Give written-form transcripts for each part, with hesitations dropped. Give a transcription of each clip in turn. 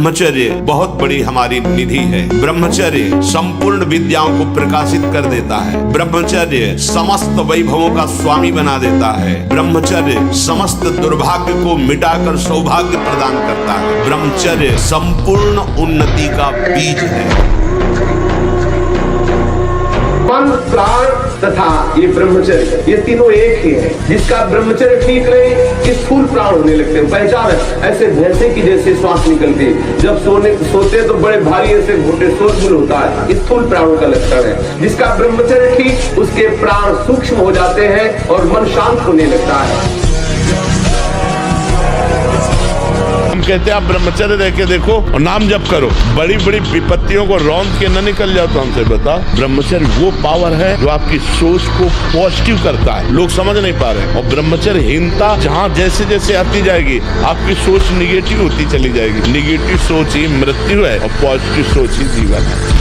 ब्रह्मचर्य बहुत बड़ी हमारी निधि है। ब्रह्मचर्य संपूर्ण विद्याओं को प्रकाशित कर देता है। ब्रह्मचर्य समस्त वैभवों का स्वामी बना देता है। ब्रह्मचर्य समस्त दुर्भाग्य को मिटाकर सौभाग्य प्रदान करता है। ब्रह्मचर्य संपूर्ण उन्नति का बीज है। मन, प्राण तथा ये ब्रह्मचर्य, ये तीनों एक ही है। जिसका ब्रह्मचर्य ठीक रहे, स्थूल प्राण होने लगते हैं। पहचान ऐसे भैंसे की जैसे श्वास निकलती है। जब सोते तो बड़े भारी ऐसे घोटे शोरगुल होता है, स्थूल प्राणों का लक्षण है। जिसका ब्रह्मचर्य ठीक, उसके प्राण सूक्ष्म हो जाते हैं और मन शांत होने लगता है। हम कहते हैं आप ब्रह्मचर्य रह के देखो और नाम जप करो, बड़ी बड़ी विपत्तियों को रौंद के न निकल जाओ। तो हमसे बता, ब्रह्मचर्य वो पावर है जो आपकी सोच को पॉजिटिव करता है। लोग समझ नहीं पा रहे। और ब्रह्मचर्यहीनता जहाँ जैसे जैसे आती जाएगी, आपकी सोच निगेटिव होती चली जाएगी। निगेटिव सोच ही मृत्यु है और पॉजिटिव सोच ही जीवन है।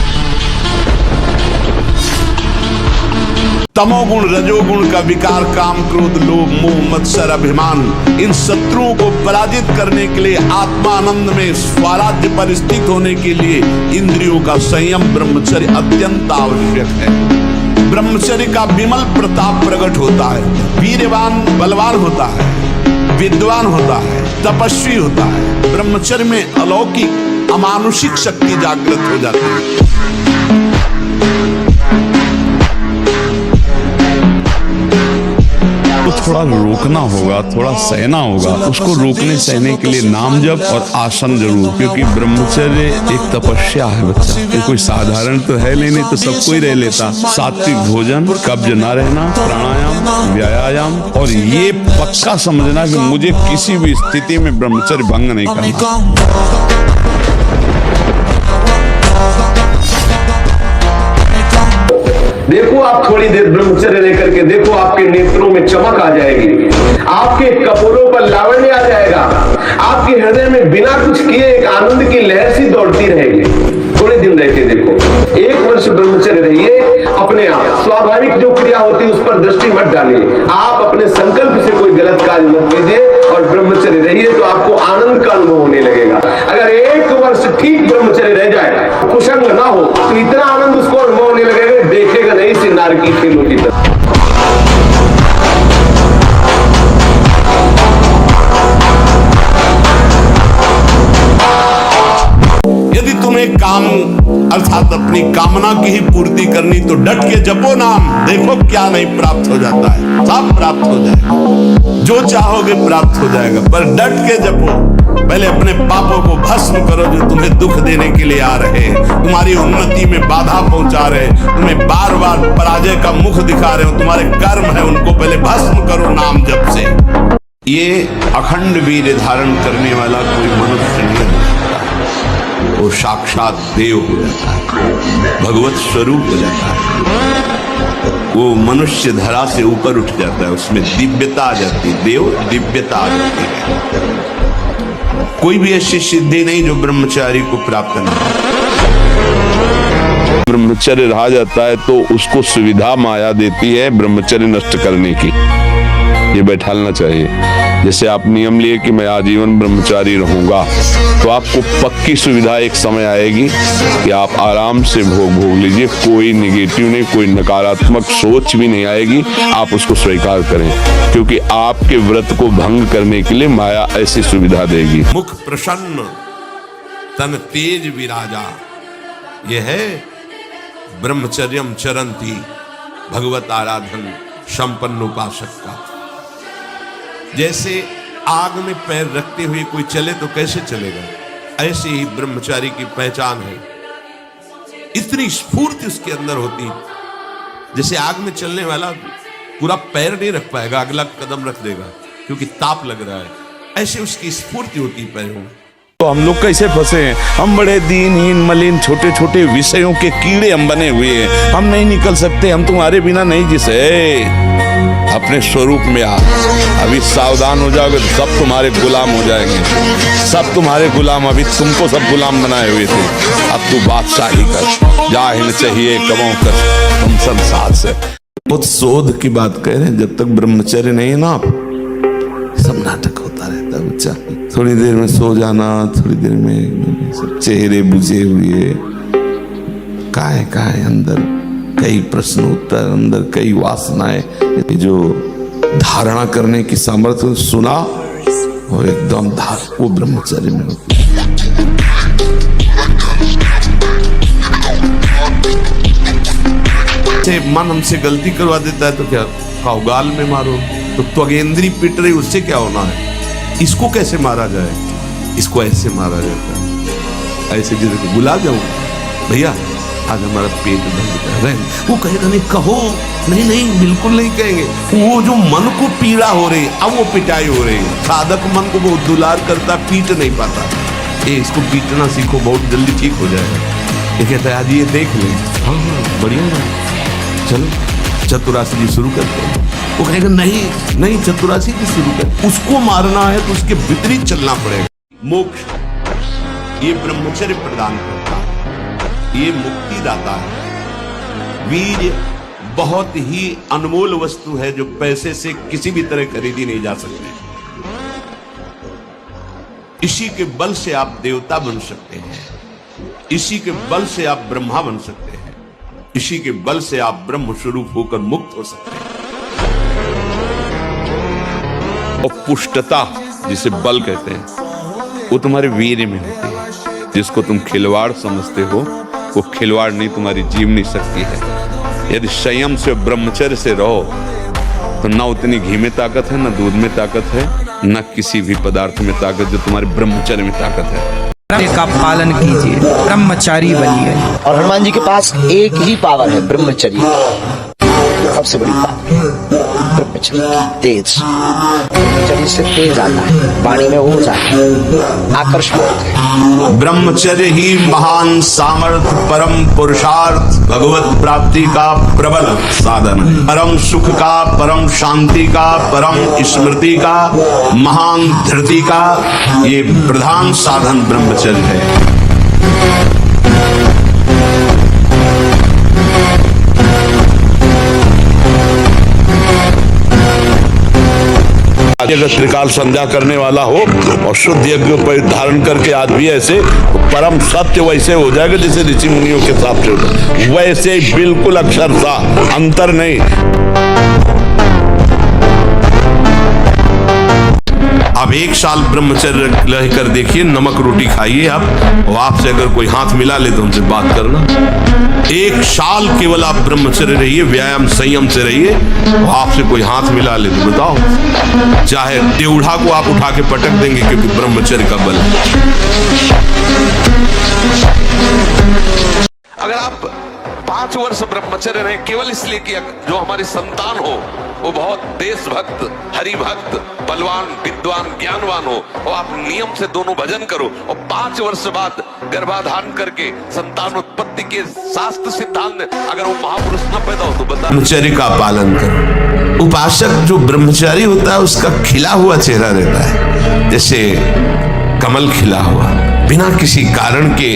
तमोगुण, रजोगुण का विकार, काम, क्रोध, लोभ, मोह, मत्सर, अभिमान, इन शत्रुओं को पराजित करने के लिए, आत्मानंद में स्वराज्य पर स्थित होने के लिए इंद्रियों का संयम, ब्रह्मचर्य अत्यंत आवश्यक है। ब्रह्मचर्य का विमल प्रताप प्रकट होता है। वीरवान बलवान होता है, विद्वान होता है, तपस्वी होता है। ब्रह्मचर्य में अलौकिक अमानुषिक शक्ति जागृत हो जाती है। थोड़ा रोकना होगा, थोड़ा सहना होगा। उसको रोकने सहने के लिए नाम जप और आसन जरूर, क्योंकि ब्रह्मचर्य एक तपस्या है बच्चा। ये कोई साधारण तो है नहीं तो सब कोई रह लेता। सात्विक भोजन, कब्ज न रहना, प्राणायाम, व्यायाम, और ये पक्का समझना कि मुझे किसी भी स्थिति में ब्रह्मचर्य भंग नहीं करना। देखो आप थोड़ी देर ब्रह्मचर्य लेकर के देखो, आपके नेत्रों में चमक आ जाएगी, आपके कपोलों पर लावण्य आ जाएगा, आपके हृदय में बिना कुछ किए एक आनंद की लहर सी दौड़ती रहेगी। थोड़े दिन रह के देखो, 1 वर्ष ब्रह्मचर्य रहिए। अपने आप स्वाभाविक जो क्रिया होती है उस पर दृष्टि मत डालिए। आप अपने संकल्प से कोई गलत कार्य मत कीजिए और ब्रह्मचर्य रहिए, तो आपको आनंद का अनुभव होने लगेगा। अगर 1 वर्ष ठीक ब्रह्मचर्य रह जाए, कुसंग ना हो, तो इतना आनंद उसको अनुभव होने लगेगा, देखेगा नहीं से नारकी खेलों की तरह। यदि तुम्हें काम अर्थात अपनी कामना की ही पूर्ति करनी तो डट के जपो नाम। देखो क्या नहीं प्राप्त हो जाता है, सब प्राप्त हो जाएगा। जो चाहोगे प्राप्त हो जाएगा, पर डट के जपो। पहले अपने पापों को भस्म करो जो तुम्हें दुख देने के लिए आ रहे हैं, तुम्हारी उन्नति में बाधा पहुंचा रहे, तुम्हें बार बार पराजय का मुख दिखा रहे हो, तुम्हारे कर्म है, उनको पहले भस्म करो नाम जप से। ये अखंड वीर्य धारण करने वाला कोई मनुष्य नहीं है, वो साक्षात देव हो जाता है, भगवत स्वरूप हो जाता है। वो मनुष्य धरा से ऊपर उठ जाता है, उसमें दिव्यता आ जाती है, देव दिव्यता आ जाती है। कोई भी ऐसी सिद्धि नहीं जो ब्रह्मचारी को प्राप्त नहीं। ब्रह्मचर्य रहा जाता है तो उसको सुविधा माया देती है ब्रह्मचर्य नष्ट करने की। ये बैठालना चाहिए। जैसे आप नियम लिए कि मैं आजीवन ब्रह्मचारी रहूंगा, तो आपको पक्की सुविधा एक समय आएगी कि आप आराम से भोग लीजिए। कोई निगेटिव नहीं, कोई नकारात्मक सोच भी नहीं आएगी। आप उसको स्वीकार करें, क्योंकि आपके व्रत को भंग करने के लिए माया ऐसी सुविधा देगी। मुख प्रसन्न तन तेज विराजा, यह है ब्रह्मचर्यम चरंती भगवत आराधन संपन्न उपासक का। जैसे आग में पैर रखते हुए कोई चले तो कैसे चलेगा, ऐसे ही ब्रह्मचारी की पहचान है। इतनी स्फूर्ति उसके अंदर होती, जैसे आग में चलने वाला पूरा पैर नहीं रख पाएगा, अगला कदम रख देगा क्योंकि ताप लग रहा है। ऐसे उसकी स्फूर्ति होती पैरों में। तो हम लोग कैसे फंसे हैं? हम बड़े दीनहीन मलिन छोटे छोटे विषयों के कीड़े हम बने हुए हैं। हम नहीं निकल सकते, हम तुम्हारे बिना नहीं जिसे। अपने स्वरूप में आ, अभी सावधान हो जाओगे तो सब तुम्हारे गुलाम हो जाएंगे। सब तुम्हारे गुलाम, अभी तुमको सब गुलाम बनाए हुए थे, अब तू बादशाही कर। जाहिल चाहिए कबों कर तुम संसार से। बहुत शोध की बात कह रहे हैं। जब तक ब्रह्मचर्य नहीं है ना, आप सब नाटक होता रहता है बच्चा। थोड़ी देर में सो जाना, थोड़ी देर में सब चेहरे बुझे हुए, काहे अंदर कई प्रश्न उत्तर, अंदर कई वासनाएं, जो धारणा करने की सामर्थ्य सुना और एकदम वो ब्रह्मचर्य में होती है। मन हमसे गलती करवा देता है तो क्या गाल में मारो, तो त्वगेंद्री पिट रही, उससे क्या होना है? इसको कैसे मारा जाए? इसको ऐसे मारा जाता है, ऐसे जैसे बुला जाऊं, भैया आज हमारा पेट दर्द कर रहा है, वो कहेगा नहीं, कहो नहीं नहीं बिल्कुल नहीं कहेंगे। वो जो मन को पीड़ा हो रही है, अब वो पिटाई हो रही है। साधक मन को बहुत दुलार करता, पीट नहीं पाता। इसको पीटना सीखो, बहुत जल्दी ठीक हो जाएगा। ये कहता है आज ये देख ले, हाँ बढ़िया है, चलो चतुरासी जी शुरू करते हैं। वो कहेगा नहीं नहीं चतुरासी जी शुरू कर, उसको मारना है तो उसके विपरीत चलना पड़ेगा। मोक्ष ये ब्रह्मचर्य प्रदान करता है, ये मुक्ति दाता है। वीर्य बहुत ही अनमोल वस्तु है जो पैसे से किसी भी तरह खरीदी नहीं जा सकती। इसी के बल से आप देवता बन सकते हैं, इसी के बल से आप ब्रह्मा बन सकते हैं, इसी के बल से आप ब्रह्म स्वरूप होकर मुक्त हो सकते हैं। और पुष्टता जिसे बल कहते हैं, वो तुम्हारे वीर्य में होती है। जिसको तुम खिलवाड़ समझते हो, वो खिलवाड़ नहीं, तुम्हारी जीवनी शक्ति है। यदि संयम से ब्रह्मचर्य से रहो तो ना उतनी घी में ताकत है, ना दूध में ताकत है, ना किसी भी पदार्थ में ताकत जो तुम्हारे ब्रह्मचर्य में ताकत है। का पालन कीजिए, ब्रह्मचारी बनिए। और हनुमान जी के पास एक ही पावर है, ब्रह्मचर्य। सबसे बड़ी पावर ब्रह्मचर्य की, तेज। ब्रह्मचर्य से तेज आता है, वाणी में ओज आता है, आकर्षण है। ब्रह्मचर्य ही महान सामर्थ्य, परम पुरुषार्थ, भगवत प्राप्ति का प्रबल साधन है। परम सुख का, परम शांति का, परम स्मृति का, महान धृति का ये प्रधान साधन ब्रह्मचर्य है। अगर त्रिकाल संध्या करने वाला हो और शुद्ध यज्ञ पर धारण करके आज भी ऐसे, तो परम सत्य वैसे हो जाएगा जैसे ऋषि मुनियों के हिसाब से होता, वैसे ही बिल्कुल अक्षरशः, अंतर नहीं। अब एक साल ब्रह्मचर्य रह कर देखिए, नमक रोटी खाइए आप, और आपसे अगर कोई हाथ मिला ले तो उनसे बात करना। एक साल केवल आप ब्रह्मचर्य रहिए, व्यायाम संयम से रहिए, और आपसे कोई हाथ मिला ले तो बताओ, चाहे टेढ़ा को आप उठा के पटक देंगे, क्योंकि ब्रह्मचर्य का बल है। अगर आप 5 वर्ष ब्रह्मचर्य रहे केवल इसलिए कि जो हमारी संतान हो वो बहुत देशभक्त, हरिभक्त, बलवान, विद्वान, ज्ञानवान हो, और आप नियम से दोनों भजन करो, और 5 वर्ष बाद गर्भाधारण करके संतान उत्पत्ति के शास्त्र सिद्धांत अगर वो महापुरुष न पैदा हो तो बता। ब्रह्मचर्य का पालन करो। उपासक जो ब्रह्मचारी होता है उसका खिला हुआ चेहरा रहता है, जैसे कमल खिला हुआ, बिना किसी कारण के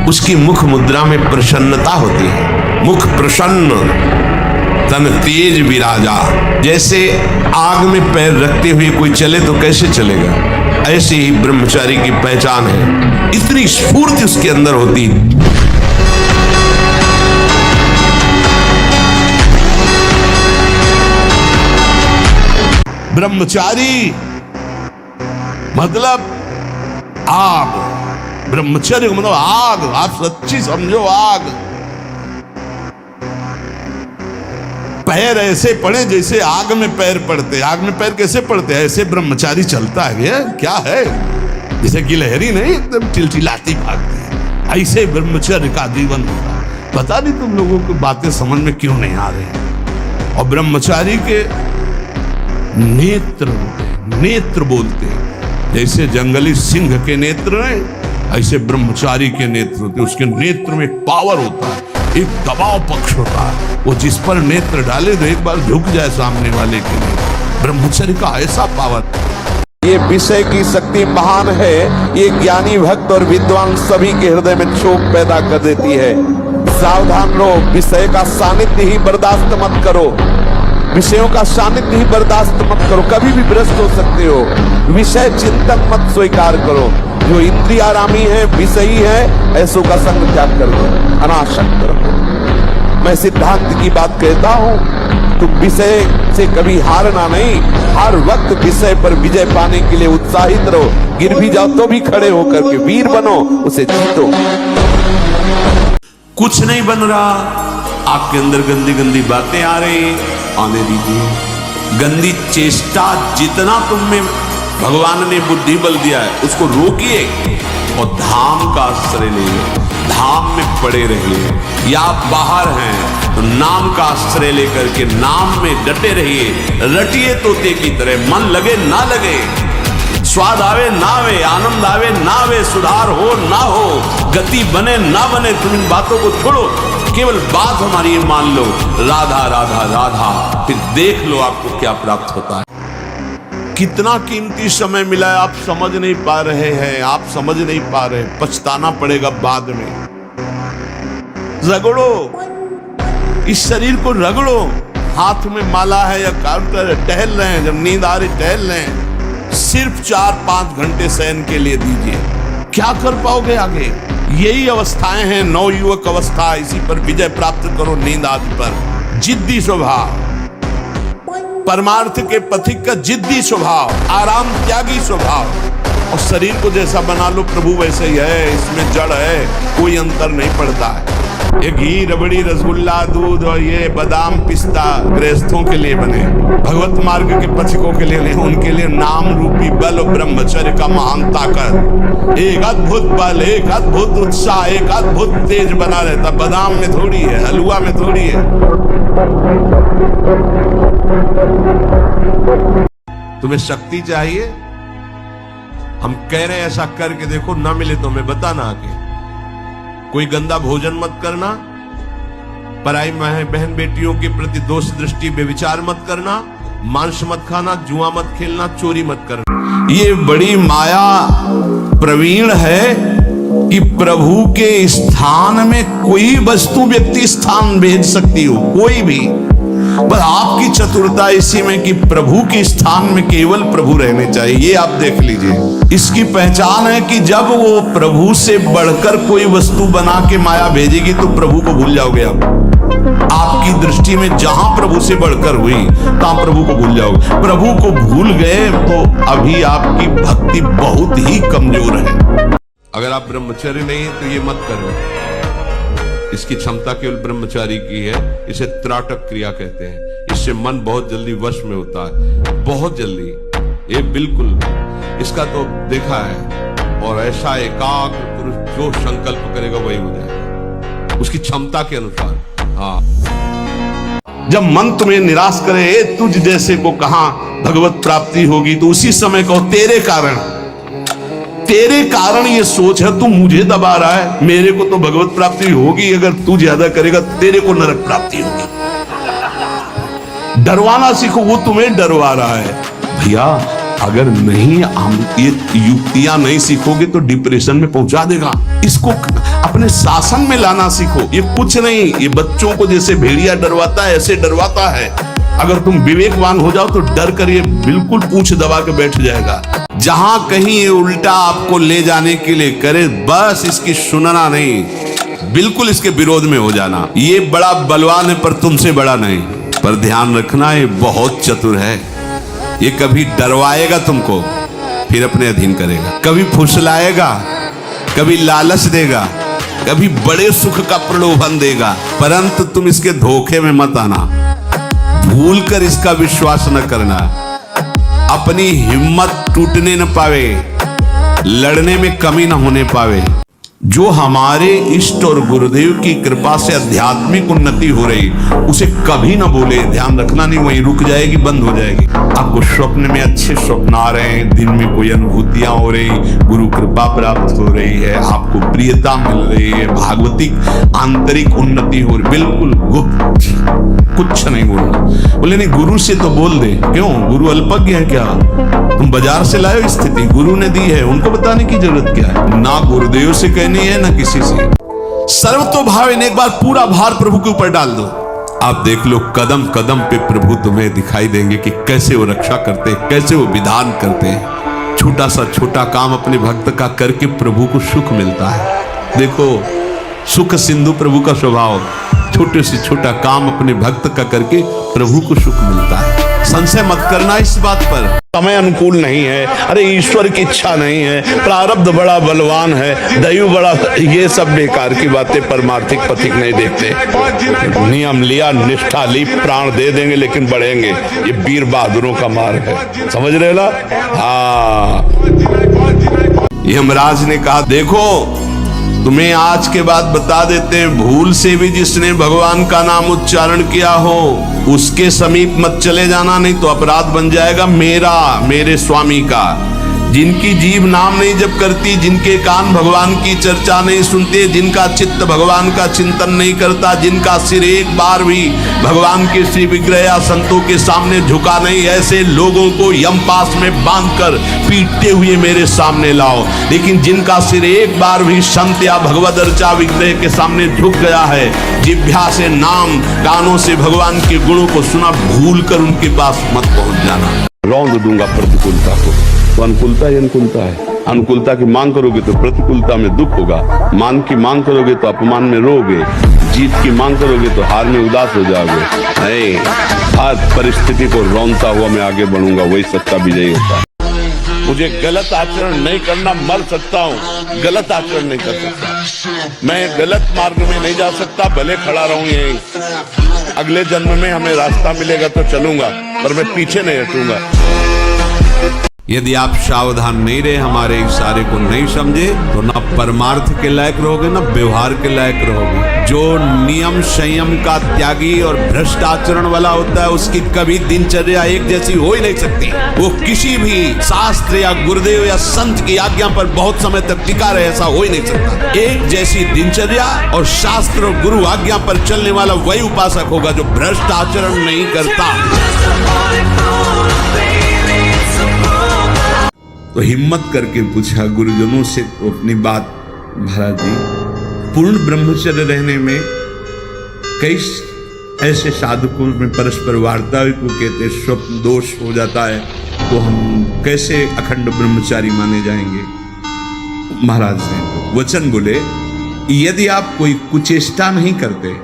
उसकी मुख मुद्रा में प्रसन्नता होती है। मुख प्रसन्न, तन तेज विराजा। जैसे आग में पैर रखते हुए कोई चले तो कैसे चलेगा, ऐसे ही ब्रह्मचारी की पहचान है। इतनी स्फूर्ति उसके अंदर होती है। ब्रह्मचारी मतलब आग, ब्रह्मचर्य मतलब आग, आप सच्ची समझो आग। पैर ऐसे पड़े जैसे आग में पैर पड़ते। आग में पैर कैसे पड़ते हैं? ऐसे ब्रह्मचारी चलता है। ये क्या है? जैसे गिलहरी नहीं एकदम चिलचिलाती भागती है, ऐसे ब्रह्मचर्य का जीवन होता है। पता नहीं तुम लोगों को बातें समझ में क्यों नहीं आ रही। और ब्रह्मचारी के नेत्र नेत्र बोलते हैं, जैसे जंगली सिंह के नेत्र हैं, ऐसे ब्रह्मचारी के नेत्र होते। उसके नेत्र में एक पावर होता है, एक दबाव पक्ष होता है। वो जिस पर नेत्र डाले तो एक बार झुक जाए सामने वाले के लिए। ब्रह्मचर्य का ऐसा पावर। ये विषय की शक्ति महान है, ये ज्ञानी भक्त और विद्वान सभी के हृदय में क्षोभ पैदा कर देती है। सावधान रहो, विषय का सानिध्य ही बर्दाश्त मत करो। विषयों का सानिध्य ही बर्दाश्त मत करो, कभी भी भ्रष्ट हो सकते हो। विषय चिंतन मत स्वीकार करो। जो इंद्रियारामी है, विषयी है, ऐसों का संग त्याग कर दो, अनासक्त रहो। मैं सिद्धांत की बात कहता हूं, तुम विषय से कभी हारना नहीं, हर वक्त विषय पर विजय पाने के लिए उत्साहित रहो। गिर भी जाओ तो भी खड़े होकर के वीर बनो, उसे जीतो। कुछ नहीं बन रहा, आपके अंदर गंदी गंदी बातें आ रही, आने दीजिए। गंदी चेष्टा जितना तुम में भगवान ने बुद्धि बल दिया है, उसको रोकिए और धाम का आश्रय लीजिए, धाम में पड़े रहिए। या आप बाहर हैं तो नाम का आश्रय लेकर के नाम में डटे रहिए, रटिए तोते की तरह। मन लगे ना लगे, स्वाद आवे ना आवे, आनंद आवे ना आवे, सुधार हो ना हो, गति बने ना बने, तुम इन बातों को छोड़ो। केवल बात हमारी ये मान लो, राधा राधा राधा, फिर देख लो आपको क्या प्राप्त होता है। कितना कीमती समय मिला है, आप समझ नहीं पा रहे हैं, आप समझ नहीं पा रहे, पछताना पड़ेगा बाद में। रगड़ो, इस शरीर को रगड़ो। हाथ में माला है या काउंटर, टहल रहे हैं, जब नींद आ रही टहल रहे हैं, सिर्फ 4-5 घंटे शयन के लिए दीजिए। क्या कर पाओगे आगे? यही अवस्थाएं हैं, नवयुवक अवस्था। इसी पर विजय प्राप्त करो, नींद आदि पर। जिद्दी स्वभाव, परमार्थ के पथिक का जिद्दी स्वभाव, आराम त्यागी स्वभाव। और शरीर को जैसा बना लो प्रभु वैसे ही है, इसमें जड़ है, कोई अंतर नहीं पड़ता है। ये घी, रबड़ी, रसगुल्ला, दूध और ये बादाम, पिस्ता गृहस्थों के लिए बने, भगवत मार्ग के पथिकों के लिए नहीं। उनके लिए नाम रूपी बल और ब्रह्मचर्य का महान ताकत, एक अद्भुत बल, एक अद्भुत उत्साह, एक अद्भुत तेज बना रहता। बादाम में थोड़ी है, हलवा में थोड़ी है। तुम्हें शक्ति चाहिए, हम कह रहे हैं ऐसा करके देखो, ना मिले तो हमें बताना आगे। कोई गंदा भोजन मत करना, पराई बहन बेटियों के प्रति दोष दृष्टि बेविचार मत करना, मांस मत खाना, जुआ मत खेलना, चोरी मत करना। ये बड़ी माया प्रवीण है कि प्रभु के स्थान में कोई वस्तु व्यक्ति स्थान भेज सकती हो, कोई भी। पर आपकी चतुरता इसी में कि प्रभु के स्थान में केवल प्रभु रहने चाहिए। ये आप देख लीजिए, इसकी पहचान है कि जब वो प्रभु से बढ़कर कोई वस्तु बना के माया भेजेगी तो प्रभु को भूल जाओगे आप। आपकी दृष्टि में जहां प्रभु से बढ़कर हुई तहां प्रभु को भूल जाओगे। प्रभु को भूल गए तो अभी आपकी भक्ति बहुत ही कमजोर है। अगर आप ब्रह्मचर्य नहीं है तो ये मत करो। इसकी क्षमता केवल ब्रह्मचारी की है। इसे त्राटक क्रिया कहते हैं। इससे मन बहुत जल्दी वश में होता है, बहुत जल्दी। ये बिल्कुल इसका तो देखा है। और ऐसा एकाग्र पुरुष जो संकल्प करेगा वही हो जाएगा, उसकी क्षमता के अनुसार। हाँ, जब मन तुम्हें निराश करे, तुझ जैसे को कहां भगवत प्राप्ति होगी, तो उसी समय कहो तेरे कारण ये सोच है, तू मुझे दबा रहा है, मेरे को तो भगवत प्राप्ति होगी। अगर तू ज्यादा करेगा तेरे को नरक प्राप्ति होगी। डरवाना सीखो, वो तुम्हें डरवा रहा है। भैया अगर नहीं हम ये युक्तियां नहीं सीखोगे तो डिप्रेशन में पहुंचा देगा। इसको अपने शासन में लाना सीखो। ये कुछ नहीं, ये बच्चों को जैसे भेड़िया डरवाता है ऐसे डरवाता है। अगर तुम विवेकवान हो जाओ तो डर कर ये बिल्कुल पूंछ दबा के बैठ जाएगा। जहां कहीं ये उल्टा आपको ले जाने के लिए करे, बस इसकी सुनना नहीं, बिल्कुल इसके विरोध में हो जाना। ये बड़ा बलवान है पर तुमसे बड़ा नहीं। पर ध्यान रखना, ये बहुत चतुर है। ये कभी डरवाएगा तुमको, फिर अपने अधीन करेगा। कभी फुसलाएगा, कभी लालच देगा, कभी बड़े सुख का प्रलोभन देगा। परंतु तुम इसके धोखे में मत आना। भूलकर इसका विश्वास न करना। अपनी हिम्मत टूटने न पावे, लड़ने में कमी न होने पावे। जो हमारे इष्ट और गुरुदेव की कृपा से आध्यात्मिक उन्नति हो रही, उसे कभी ना बोले। ध्यान रखना, नहीं वहीं रुक जाएगी, बंद हो जाएगी। आपको स्वप्न में अच्छे स्वप्न आ रहे हैं, दिन में कोई अनुभूतियां हो रही, गुरु कृपा प्राप्त हो रही है, आपको प्रियता मिल रही है, भागवतिक आंतरिक उन्नति हो रही, बिल्कुल गुप्त, कुछ नहीं बोलना। बोले नहीं गुरु से तो बोल दे। क्यों? गुरु अल्पज्ञ है क्या? तुम बाजार से लाए स्थिति, गुरु ने दी है, उनको बताने की जरूरत क्या है? ना गुरुदेव से कहनी है ना किसी से। सर्व तो भाव, एक बार पूरा भार प्रभु के ऊपर डाल दो। आप देख लो कदम कदम पे प्रभु तुम्हें दिखाई देंगे कि कैसे वो रक्षा करते हैं, कैसे वो विधान करते हैं। छोटा सा छोटा काम अपने भक्त का करके प्रभु को सुख मिलता है। देखो सुख सिंधु प्रभु का स्वभाव, छोटे से छोटा काम अपने भक्त का करके प्रभु को सुख मिलता है। संशय मत करना इस बात पर। समय अनुकूल नहीं है, अरे ईश्वर की इच्छा नहीं है, प्रारब्ध बड़ा बलवान है, दैव बड़ा, ये सब बेकार की बातें परमार्थिक पथिक नहीं देखते। नियम लिया, निष्ठा ली, प्राण दे देंगे लेकिन बढ़ेंगे। ये वीर बहादुरों का मार्ग है, समझ रहे ना? हाँ, यमराज ने कहा देखो तुम्हें आज के बाद बता देते हैं, भूल से भी जिसने भगवान का नाम उच्चारण किया हो उसके समीप मत चले जाना, नहीं तो अपराध बन जाएगा मेरे स्वामी का। जिनकी जीभ नाम नहीं जप करती, जिनके कान भगवान की चर्चा नहीं सुनते, जिनका चित्त भगवान का चिंतन नहीं करता, जिनका सिर एक बार भी भगवान के श्री विग्रह या संतों के सामने झुका नहीं, ऐसे लोगों को यमपास में बांधकर पीटते हुए मेरे सामने लाओ। लेकिन जिनका सिर एक बार भी संत या भगवद अर्चा विग्रह के सामने झुक गया है, जिह्वा से नाम, कानों से भगवान के गुणों को सुना, भूल कर उनके पास मत पहुंच जाना। रौंद दूंगा प्रतिकूलता को। तो अनुकूलता ही अनुकूलता है। अनुकूलता की मांग करोगे तो प्रतिकूलता में दुख होगा, मान की मांग करोगे तो अपमान में रोगे, जीत की मांग करोगे तो हार में उदास हो जाओगे। नहीं, हर परिस्थिति को रौंदता हुआ मैं आगे बढ़ूंगा, वही सच्चा विजयी होता है। मुझे गलत आचरण नहीं करना, मर सकता हूँ, गलत आचरण नहीं कर सकता, मैं गलत मार्ग में नहीं जा सकता, भले खड़ा रहूं यहीं। अगले जन्म में हमें रास्ता मिलेगा तो चलूंगा, पर मैं पीछे नहीं हटूंगा। यदि आप सावधान नहीं रहे, हमारे इशारे को नहीं समझे, तो ना परमार्थ के लायक रहोगे ना व्यवहार के लायक रहोगे। जो नियम संयम का त्यागी और भ्रष्ट आचरण वाला होता है, उसकी कभी दिनचर्या एक जैसी हो ही नहीं सकती। वो किसी भी शास्त्र या गुरुदेव या संत की आज्ञा पर बहुत समय तक टिका रहे, ऐसा हो ही नहीं सकता। एक जैसी दिनचर्या और शास्त्र और गुरु आज्ञा पर चलने वाला वही उपासक होगा जो भ्रष्ट आचरण नहीं करता। तो हिम्मत करके पूछा गुरुजनों से तो अपनी बात, महाराज जी पूर्ण ब्रह्मचर्य रहने में कई ऐसे साधकों में परस्पर वार्ता को कहते स्वप्न दोष हो जाता है, तो हम कैसे अखंड ब्रह्मचारी माने जाएंगे? महाराज ने वचन बोले, यदि आप कोई कुचेष्टा नहीं करते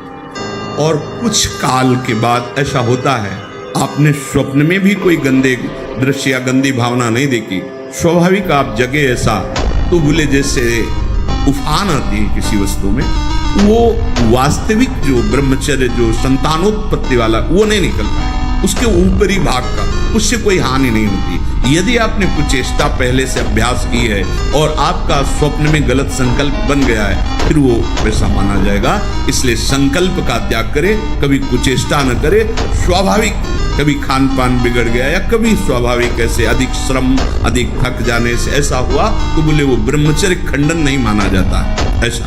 और कुछ काल के बाद ऐसा होता है आपने स्वप्न में भी कोई गंदे दृश्य या गंदी भावना नहीं देखी, स्वाभाविक आप जगे ऐसा, तो बोले जैसे उफान आती है किसी वस्तु में, वो वास्तविक जो ब्रह्मचर्य जो संतानोत्पत्ति वाला वो नहीं निकलता है, उसके ऊपरी भाग का, उससे कोई हानि नहीं होती। यदि आपने कुचेष्टा पहले से अभ्यास की है और आपका स्वप्न में गलत संकल्प बन गया है, फिर वो वैसा माना जाएगा। इसलिए संकल्प का त्याग करे, कभी कुचेष्टा न करे। स्वाभाविक कभी खान पान बिगड़ गया या कभी स्वाभाविक ऐसे अधिक श्रम अधिक थक जाने से ऐसा हुआ, तो बोले वो ब्रह्मचर्य खंडन नहीं माना जाता, ऐसा